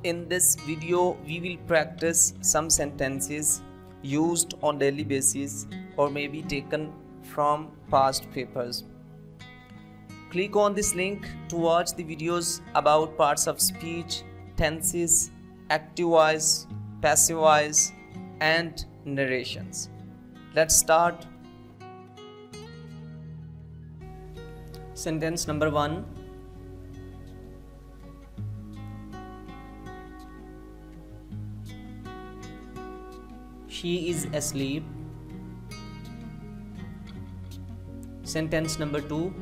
In this video, we will practice some sentences used on daily basis or may be taken from past papers. Click on this link to watch the videos about parts of speech, tenses, active voice, passive voice, and narrations. Let's start. Sentence number 1. She is asleep. Sentence number 2.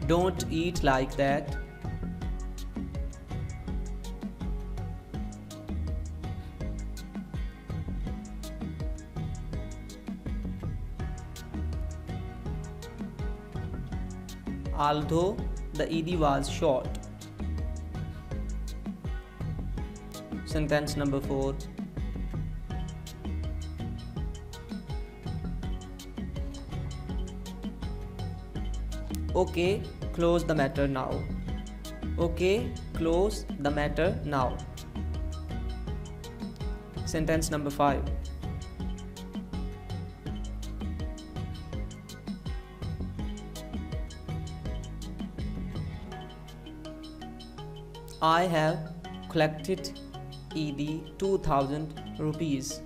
Don't eat like that. Although the ed was short. Sentence number 4. Okay, close the matter now. Okay, close the matter now. Sentence number 5. I have collected ed 2000 rupees.